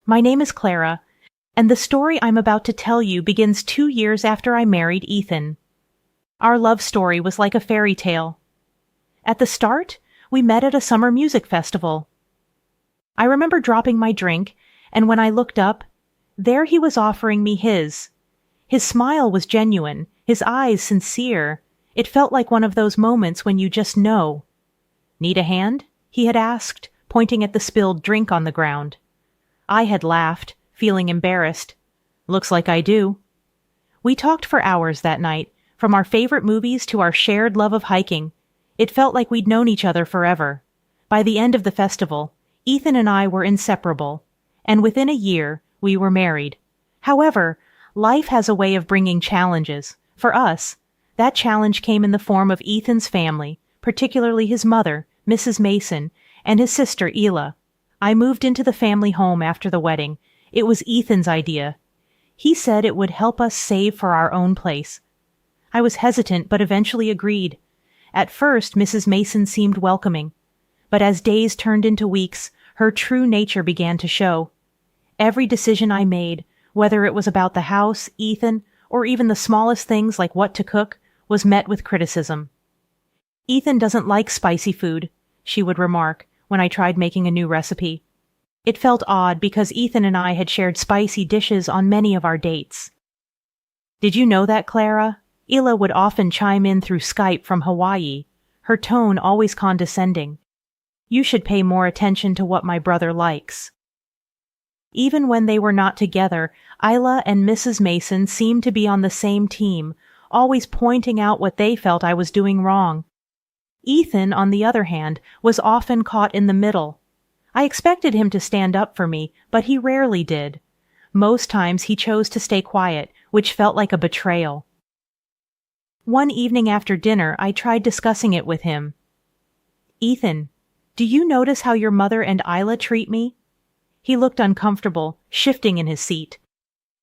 My name is Clara, and the story I'm about to tell you begins 2 years after I married Ethan. Our love story was like a fairy tale. At the start, we met at a summer music festival. I remember dropping my drink, and when I looked up, there he was offering me his. His smile was genuine, his eyes sincere. It felt like one of those moments when you just know. "Need a hand?" he had asked, pointing at the spilled drink on the ground. I had laughed, feeling embarrassed. "Looks like I do." We talked for hours that night, from our favorite movies to our shared love of hiking. It felt like we'd known each other forever. By the end of the festival, Ethan and I were inseparable, and within a year, we were married. However, life has a way of bringing challenges. For us, that challenge came in the form of Ethan's family, particularly his mother, Mrs. Mason, and his sister, Ela. I moved into the family home after the wedding. It was Ethan's idea. He said it would help us save for our own place. I was hesitant, but eventually agreed. At first, Mrs. Mason seemed welcoming, but as days turned into weeks, her true nature began to show. Every decision I made, whether it was about the house, Ethan, or even the smallest things like what to cook, was met with criticism. "Ethan doesn't like spicy food," she would remark when I tried making a new recipe. It felt odd because Ethan and I had shared spicy dishes on many of our dates. "Did you know that, Clara?" Ela would often chime in through Skype from Hawaii, her tone always condescending. "You should pay more attention to what my brother likes." Even when they were not together, Ila and Mrs. Mason seemed to be on the same team, always pointing out what they felt I was doing wrong. Ethan, on the other hand, was often caught in the middle. I expected him to stand up for me, but he rarely did. Most times he chose to stay quiet, which felt like a betrayal. One evening after dinner, I tried discussing it with him. "Ethan, do you notice how your mother and Ila treat me?" He looked uncomfortable, shifting in his seat.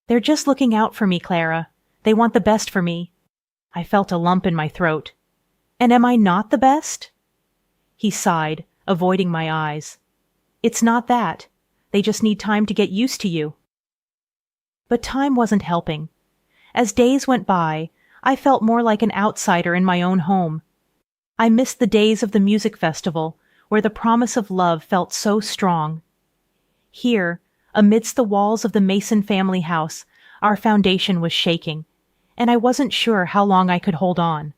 "They're just looking out for me, Clara. They want the best for me." I felt a lump in my throat. "And am I not the best?" He sighed, avoiding my eyes. "It's not that. They just need time to get used to you." But time wasn't helping. As days went by, I felt more like an outsider in my own home. I missed the days of the music festival, where the promise of love felt so strong. Here, amidst the walls of the Mason family house, our foundation was shaking, and I wasn't sure how long I could hold on.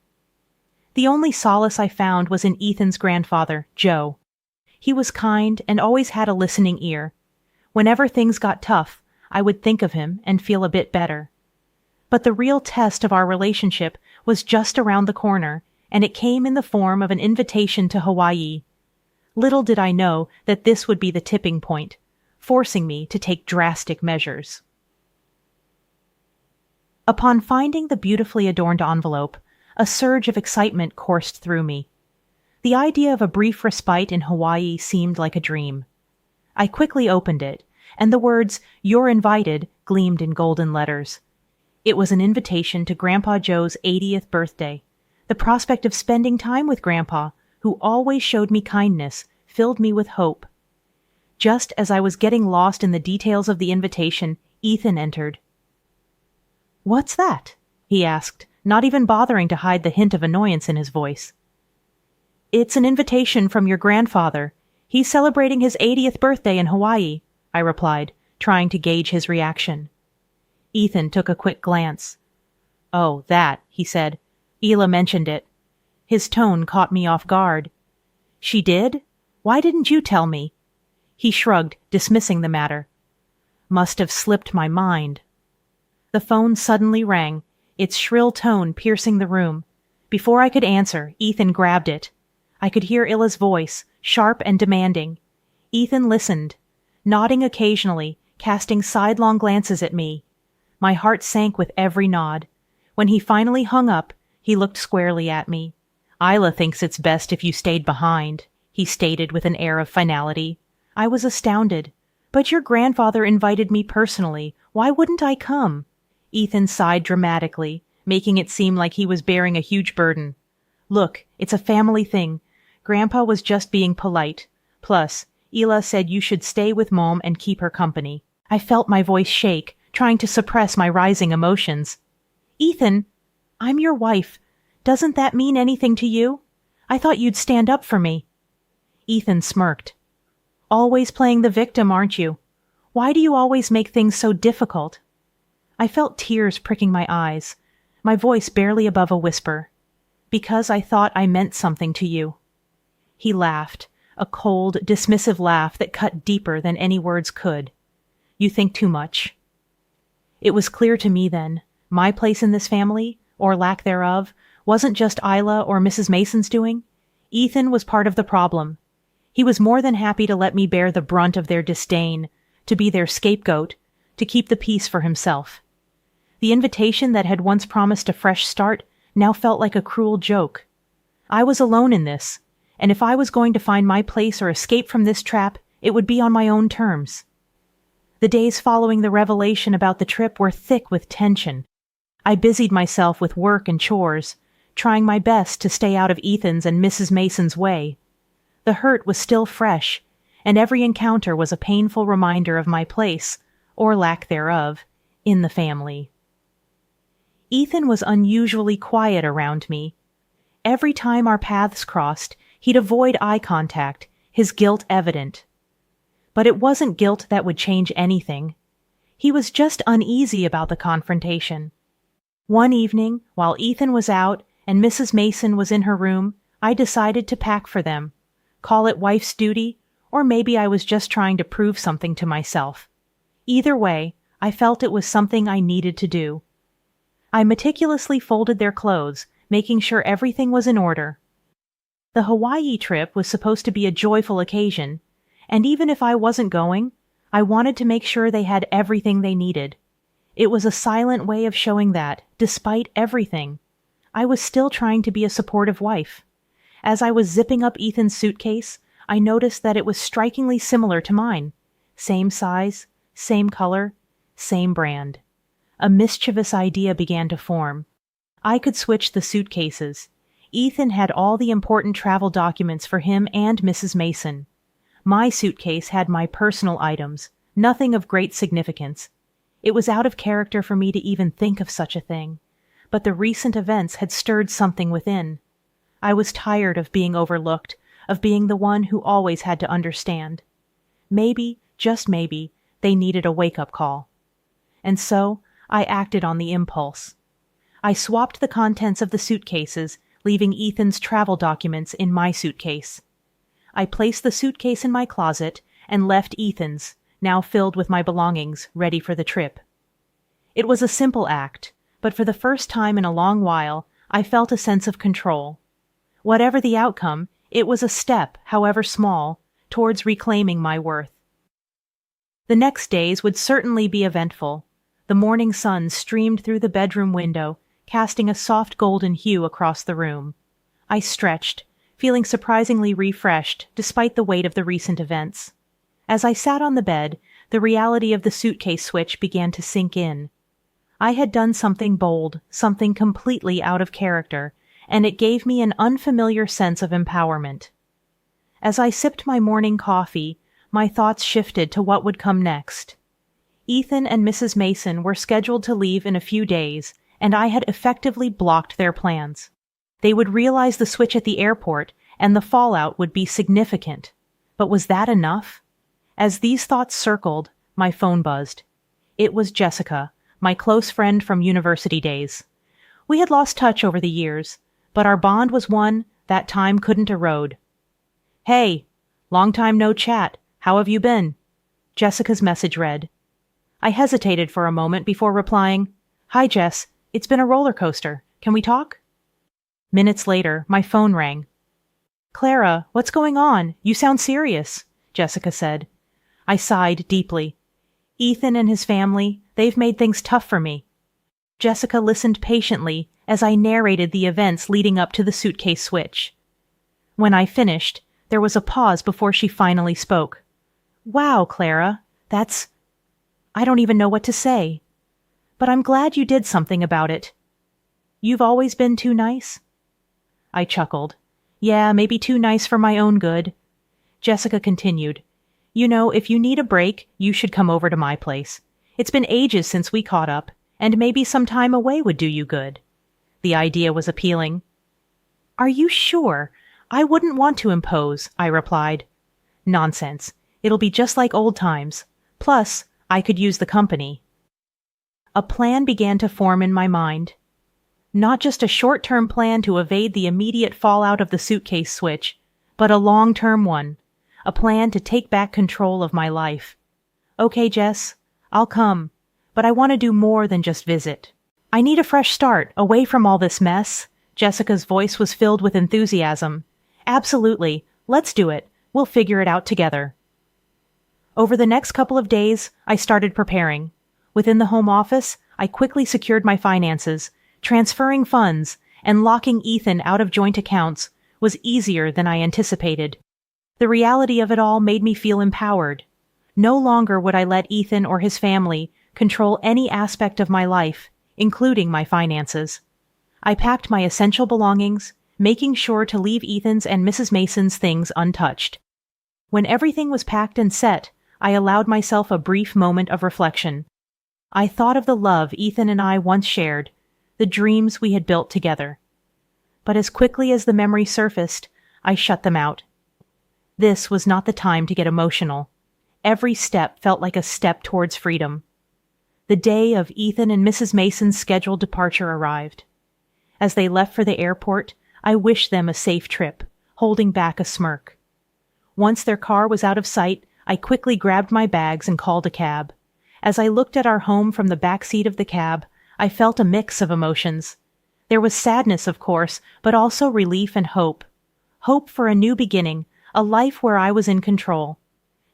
The only solace I found was in Ethan's grandfather, Joe. He was kind and always had a listening ear. Whenever things got tough, I would think of him and feel a bit better. But the real test of our relationship was just around the corner, and it came in the form of an invitation to Hawaii. Little did I know that this would be the tipping point, forcing me to take drastic measures. Upon finding the beautifully adorned envelope, a surge of excitement coursed through me. The idea of a brief respite in Hawaii seemed like a dream. I quickly opened it, and the words, "You're invited," gleamed in golden letters. It was an invitation to Grandpa Joe's 80th birthday. The prospect of spending time with Grandpa, who always showed me kindness, filled me with hope. Just as I was getting lost in the details of the invitation, Ethan entered. "What's that?" he asked, not even bothering to hide the hint of annoyance in his voice. "It's an invitation from your grandfather. He's celebrating his 80th birthday in Hawaii," I replied, trying to gauge his reaction. Ethan took a quick glance. "Oh, that," he said. "Ela mentioned it." His tone caught me off guard. "She did? Why didn't you tell me?" He shrugged, dismissing the matter. "Must have slipped my mind." The phone suddenly rang, its shrill tone piercing the room. Before I could answer, Ethan grabbed it. I could hear Ila's voice, sharp and demanding. Ethan listened, nodding occasionally, casting sidelong glances at me. My heart sank with every nod. When he finally hung up, he looked squarely at me. "Ila thinks it's best if you stayed behind," he stated with an air of finality. I was astounded. "But your grandfather invited me personally. Why wouldn't I come?" Ethan sighed dramatically, making it seem like he was bearing a huge burden. "Look, it's a family thing. Grandpa was just being polite. Plus, Ela said you should stay with Mom and keep her company." I felt my voice shake, trying to suppress my rising emotions. "Ethan, I'm your wife. Doesn't that mean anything to you? I thought you'd stand up for me." Ethan smirked. "Always playing the victim, aren't you? Why do you always make things so difficult?" I felt tears pricking my eyes, my voice barely above a whisper. "Because I thought I meant something to you." He laughed, a cold, dismissive laugh that cut deeper than any words could. "You think too much." It was clear to me then, my place in this family, or lack thereof, wasn't just Isla or Mrs. Mason's doing. Ethan was part of the problem. He was more than happy to let me bear the brunt of their disdain, to be their scapegoat, to keep the peace for himself. The invitation that had once promised a fresh start now felt like a cruel joke. I was alone in this, and if I was going to find my place or escape from this trap, it would be on my own terms. The days following the revelation about the trip were thick with tension. I busied myself with work and chores, trying my best to stay out of Ethan's and Mrs. Mason's way. The hurt was still fresh, and every encounter was a painful reminder of my place, or lack thereof, in the family. Ethan was unusually quiet around me. Every time our paths crossed, he'd avoid eye contact, his guilt evident. But it wasn't guilt that would change anything. He was just uneasy about the confrontation. One evening, while Ethan was out and Mrs. Mason was in her room, I decided to pack for them. Call it wife's duty, or maybe I was just trying to prove something to myself. Either way, I felt it was something I needed to do. I meticulously folded their clothes, making sure everything was in order. The Hawaii trip was supposed to be a joyful occasion, and even if I wasn't going, I wanted to make sure they had everything they needed. It was a silent way of showing that, despite everything, I was still trying to be a supportive wife. As I was zipping up Ethan's suitcase, I noticed that it was strikingly similar to mine. Same size, same color, same brand. A mischievous idea began to form. I could switch the suitcases. Ethan had all the important travel documents for him and Mrs. Mason. My suitcase had my personal items, nothing of great significance. It was out of character for me to even think of such a thing, but the recent events had stirred something within. I was tired of being overlooked, of being the one who always had to understand. Maybe, just maybe, they needed a wake-up call. And so, I acted on the impulse. I swapped the contents of the suitcases, leaving Ethan's travel documents in my suitcase. I placed the suitcase in my closet and left Ethan's, now filled with my belongings, ready for the trip. It was a simple act, but for the first time in a long while, I felt a sense of control. Whatever the outcome, it was a step, however small, towards reclaiming my worth. The next days would certainly be eventful. The morning sun streamed through the bedroom window, casting a soft golden hue across the room. I stretched, feeling surprisingly refreshed despite the weight of the recent events. As I sat on the bed, the reality of the suitcase switch began to sink in. I had done something bold, something completely out of character, and it gave me an unfamiliar sense of empowerment. As I sipped my morning coffee, my thoughts shifted to what would come next. Ethan and Mrs. Mason were scheduled to leave in a few days, and I had effectively blocked their plans. They would realize the switch at the airport, and the fallout would be significant. But was that enough? As these thoughts circled, my phone buzzed. It was Jessica, my close friend from university days. We had lost touch over the years, but our bond was one that time couldn't erode. "Hey, long time no chat. How have you been?" Jessica's message read. I hesitated for a moment before replying, "Hi, Jess. It's been a roller coaster. Can we talk?" Minutes later, my phone rang. "Clara, what's going on? You sound serious," Jessica said. I sighed deeply. "Ethan and his family, they've made things tough for me." Jessica listened patiently as I narrated the events leading up to the suitcase switch. When I finished, there was a pause before she finally spoke. "Wow, Clara, I don't even know what to say. But I'm glad you did something about it. You've always been too nice?" I chuckled. "Yeah, maybe too nice for my own good." Jessica continued. If you need a break, you should come over to my place. It's been ages since we caught up, and maybe some time away would do you good." The idea was appealing. "Are you sure? I wouldn't want to impose," I replied. "Nonsense. It'll be just like old times. Plus, I could use the company." A plan began to form in my mind. Not just a short-term plan to evade the immediate fallout of the suitcase switch, but a long-term one. A plan to take back control of my life. "Okay, Jess, I'll come, but I want to do more than just visit. I need a fresh start, away from all this mess." Jessica's voice was filled with enthusiasm. "Absolutely. Let's do it. We'll figure it out together." Over the next couple of days, I started preparing. Within the home office, I quickly secured my finances. Transferring funds and locking Ethan out of joint accounts was easier than I anticipated. The reality of it all made me feel empowered. No longer would I let Ethan or his family control any aspect of my life, including my finances. I packed my essential belongings, making sure to leave Ethan's and Mrs. Mason's things untouched. When everything was packed and set, I allowed myself a brief moment of reflection. I thought of the love Ethan and I once shared, the dreams we had built together. But as quickly as the memory surfaced, I shut them out. This was not the time to get emotional. Every step felt like a step towards freedom. The day of Ethan and Mrs. Mason's scheduled departure arrived. As they left for the airport, I wished them a safe trip, holding back a smirk. Once their car was out of sight, I quickly grabbed my bags and called a cab. As I looked at our home from the back seat of the cab, I felt a mix of emotions. There was sadness, of course, but also relief and hope. Hope for a new beginning, a life where I was in control.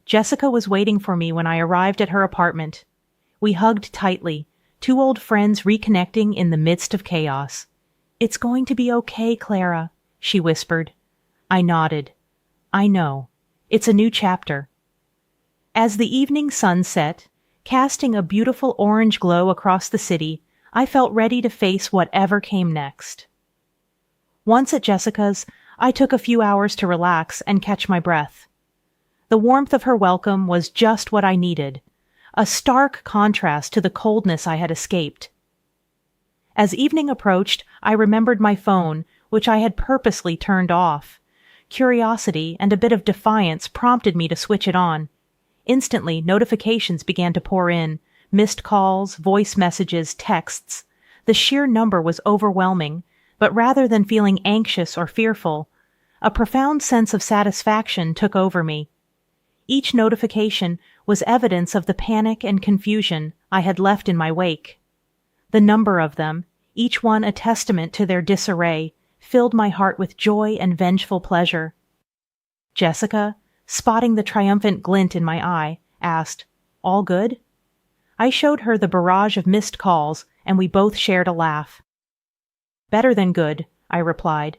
Jessica was waiting for me when I arrived at her apartment. We hugged tightly, two old friends reconnecting in the midst of chaos. "It's going to be okay, Clara," she whispered. I nodded. "I know. It's a new chapter." As the evening sun set, casting a beautiful orange glow across the city, I felt ready to face whatever came next. Once at Jessica's, I took a few hours to relax and catch my breath. The warmth of her welcome was just what I needed, a stark contrast to the coldness I had escaped. As evening approached, I remembered my phone, which I had purposely turned off. Curiosity and a bit of defiance prompted me to switch it on. Instantly, notifications began to pour in. Missed calls, voice messages, texts. The sheer number was overwhelming, but rather than feeling anxious or fearful, a profound sense of satisfaction took over me. Each notification was evidence of the panic and confusion I had left in my wake. The number of them, each one a testament to their disarray, filled my heart with joy and vengeful pleasure. Jessica, spotting the triumphant glint in my eye, asked, "All good?" I showed her the barrage of missed calls, and we both shared a laugh. "Better than good," I replied.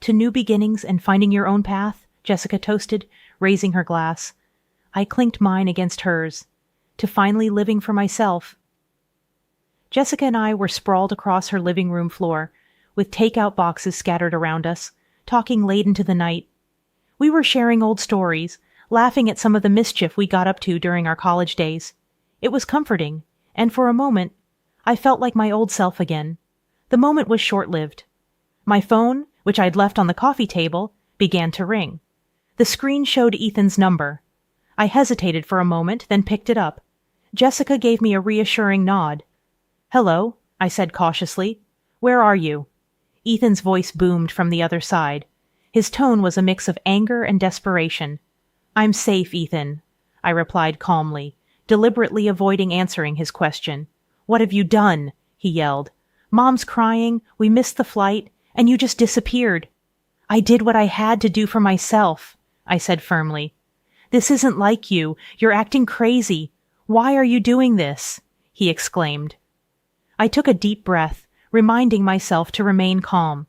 "To new beginnings and finding your own path," Jessica toasted, raising her glass. I clinked mine against hers. "To finally living for myself." Jessica and I were sprawled across her living room floor, with takeout boxes scattered around us, talking late into the night. We were sharing old stories, laughing at some of the mischief we got up to during our college days. It was comforting, and for a moment, I felt like my old self again. The moment was short-lived. My phone, which I'd left on the coffee table, began to ring. The screen showed Ethan's number. I hesitated for a moment, then picked it up. Jessica gave me a reassuring nod. "Hello," I said cautiously. "Where are you?" Ethan's voice boomed from the other side. His tone was a mix of anger and desperation. "I'm safe, Ethan," I replied calmly, deliberately avoiding answering his question. "What have you done?" he yelled. "Mom's crying, we missed the flight, and you just disappeared." "I did what I had to do for myself," I said firmly. "This isn't like you. You're acting crazy. Why are you doing this?" he exclaimed. I took a deep breath, reminding myself to remain calm.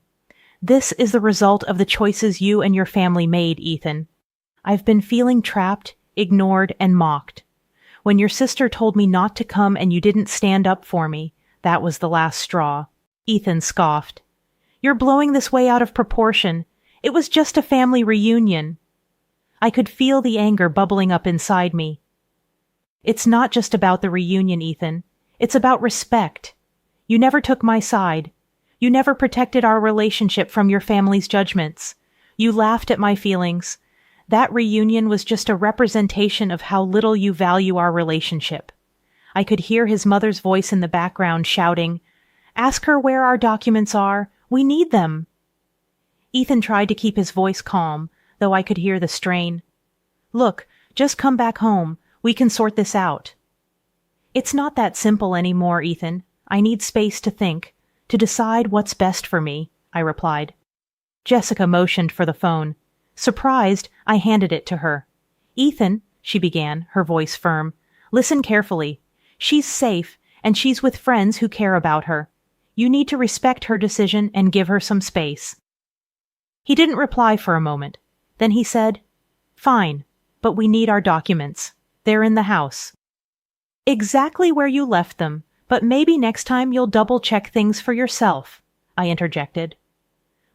"This is the result of the choices you and your family made, Ethan. I've been feeling trapped, ignored, and mocked. When your sister told me not to come and you didn't stand up for me, that was the last straw." Ethan scoffed. "You're blowing this way out of proportion. It was just a family reunion." I could feel the anger bubbling up inside me. It's not just about the reunion, Ethan. It's about respect. You never took my side. You never protected our relationship from your family's judgments. You laughed at my feelings. That reunion was just a representation of how little you value our relationship. I could hear his mother's voice in the background shouting, "Ask her where our documents are. We need them." Ethan tried to keep his voice calm, though I could hear the strain. "Look, just come back home. We can sort this out." "It's not that simple anymore, Ethan. I need space to think, to decide what's best for me," I replied. Jessica motioned for the phone. Surprised, I handed it to her. "Ethan," she began, her voice firm, "listen carefully. She's safe, and she's with friends who care about her. You need to respect her decision and give her some space." He didn't reply for a moment. Then he said, "Fine, but we need our documents. They're in the house." "Exactly where you left them, but maybe next time you'll double-check things for yourself," I interjected.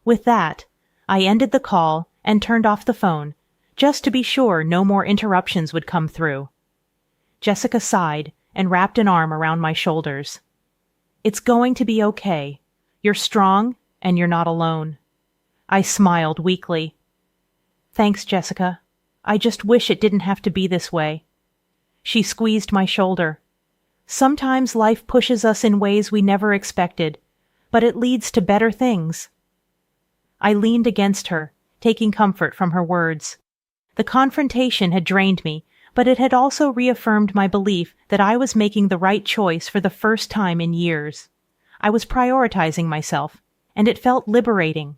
With that, I ended the call and turned off the phone, just to be sure no more interruptions would come through. Jessica sighed and wrapped an arm around my shoulders. "It's going to be okay. You're strong, and you're not alone." I smiled weakly. "Thanks, Jessica. I just wish it didn't have to be this way." She squeezed my shoulder. "Sometimes life pushes us in ways we never expected, but it leads to better things." I leaned against her, taking comfort from her words. The confrontation had drained me, but it had also reaffirmed my belief that I was making the right choice for the first time in years. I was prioritizing myself, and it felt liberating.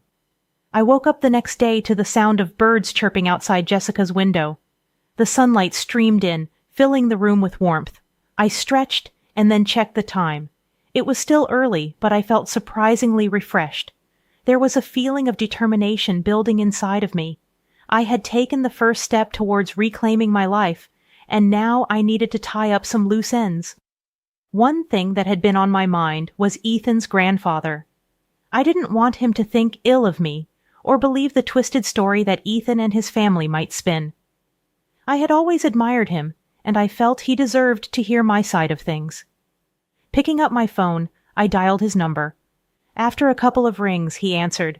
I woke up the next day to the sound of birds chirping outside Jessica's window. The sunlight streamed in, filling the room with warmth. I stretched and then checked the time. It was still early, but I felt surprisingly refreshed. There was a feeling of determination building inside of me. I had taken the first step towards reclaiming my life, and now I needed to tie up some loose ends. One thing that had been on my mind was Ethan's grandfather. I didn't want him to think ill of me, or believe the twisted story that Ethan and his family might spin. I had always admired him, and I felt he deserved to hear my side of things. Picking up my phone, I dialed his number. After a couple of rings, he answered.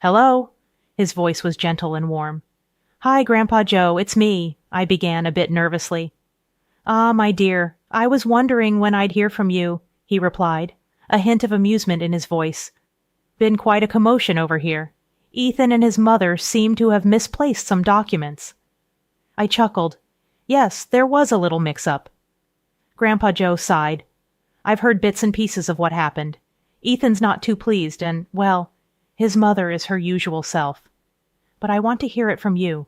"Hello?" His voice was gentle and warm. "Hi, Grandpa Joe, it's me," I began a bit nervously. "Ah, my dear, I was wondering when I'd hear from you," he replied, a hint of amusement in his voice. "Been quite a commotion over here. Ethan and his mother seem to have misplaced some documents." I chuckled. Yes, there was a little mix-up. Grandpa Joe sighed. "I've heard bits and pieces of what happened. Ethan's not too pleased and, well, his mother is her usual self. But I want to hear it from you."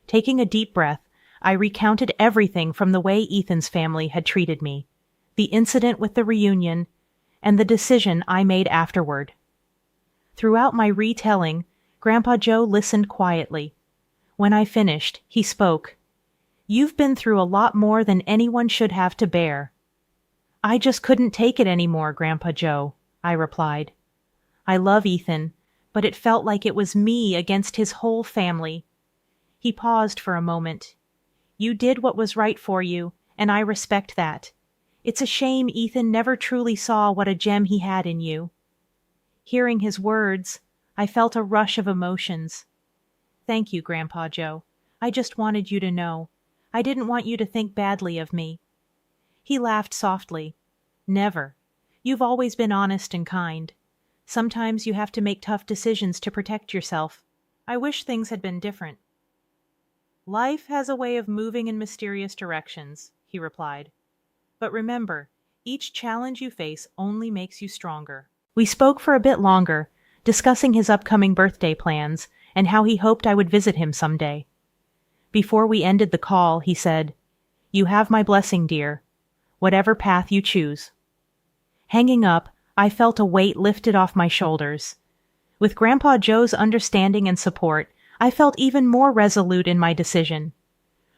Taking a deep breath, I recounted everything from the way Ethan's family had treated me, the incident with the reunion, and the decision I made afterward. Throughout my retelling, Grandpa Joe listened quietly. When I finished, he spoke. "You've been through a lot more than anyone should have to bear." "I just couldn't take it anymore, Grandpa Joe," I replied. "I love Ethan, but it felt like it was me against his whole family." He paused for a moment. "You did what was right for you, and I respect that. It's a shame Ethan never truly saw what a gem he had in you." Hearing his words, I felt a rush of emotions. "Thank you, Grandpa Joe. I just wanted you to know. I didn't want you to think badly of me." He laughed softly. "Never. You've always been honest and kind. Sometimes you have to make tough decisions to protect yourself. I wish things had been different." "Life has a way of moving in mysterious directions," he replied. "But remember, each challenge you face only makes you stronger." We spoke for a bit longer, discussing his upcoming birthday plans and how he hoped I would visit him someday. Before we ended the call, he said, "You have my blessing, dear, whatever path you choose." Hanging up, I felt a weight lifted off my shoulders. With Grandpa Joe's understanding and support, I felt even more resolute in my decision.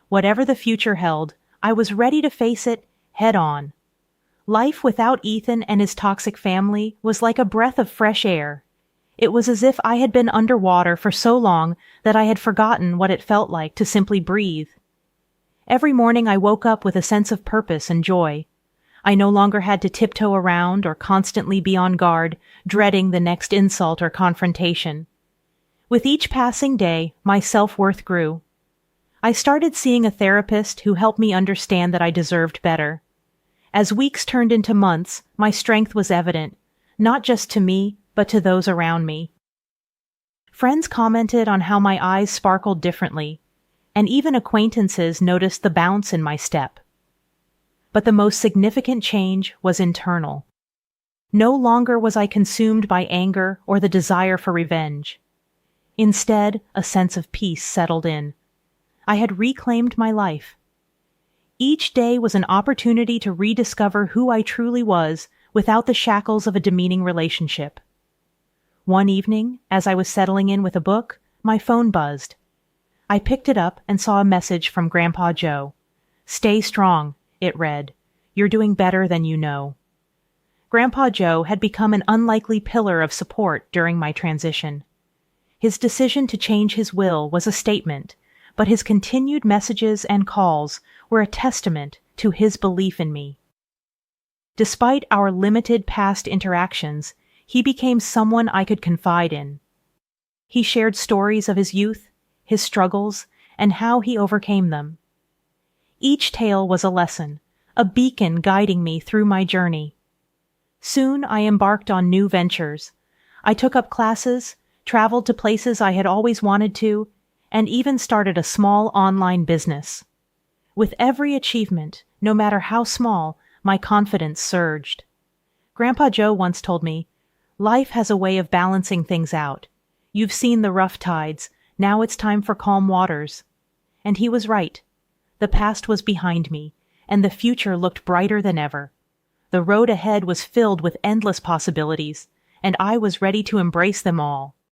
Whatever the future held, I was ready to face it head on. Life without Ethan and his toxic family was like a breath of fresh air. It was as if I had been underwater for so long that I had forgotten what it felt like to simply breathe. Every morning I woke up with a sense of purpose and joy. I no longer had to tiptoe around or constantly be on guard, dreading the next insult or confrontation. With each passing day, my self-worth grew. I started seeing a therapist who helped me understand that I deserved better. As weeks turned into months, my strength was evident, not just to me, but to those around me. Friends commented on how my eyes sparkled differently, and even acquaintances noticed the bounce in my step. But the most significant change was internal. No longer was I consumed by anger or the desire for revenge. Instead, a sense of peace settled in. I had reclaimed my life. Each day was an opportunity to rediscover who I truly was without the shackles of a demeaning relationship. One evening, as I was settling in with a book, my phone buzzed. I picked it up and saw a message from Grandpa Joe. "Stay strong," it read. "You're doing better than you know." Grandpa Joe had become an unlikely pillar of support during my transition. His decision to change his will was a statement, but his continued messages and calls were a testament to his belief in me. Despite our limited past interactions, he became someone I could confide in. He shared stories of his youth, his struggles, and how he overcame them. Each tale was a lesson, a beacon guiding me through my journey. Soon I embarked on new ventures. I took up classes, traveled to places I had always wanted to, and even started a small online business. With every achievement, no matter how small, my confidence surged. Grandpa Joe once told me, "Life has a way of balancing things out. You've seen the rough tides, now it's time for calm waters." And he was right. The past was behind me, and the future looked brighter than ever. The road ahead was filled with endless possibilities, and I was ready to embrace them all.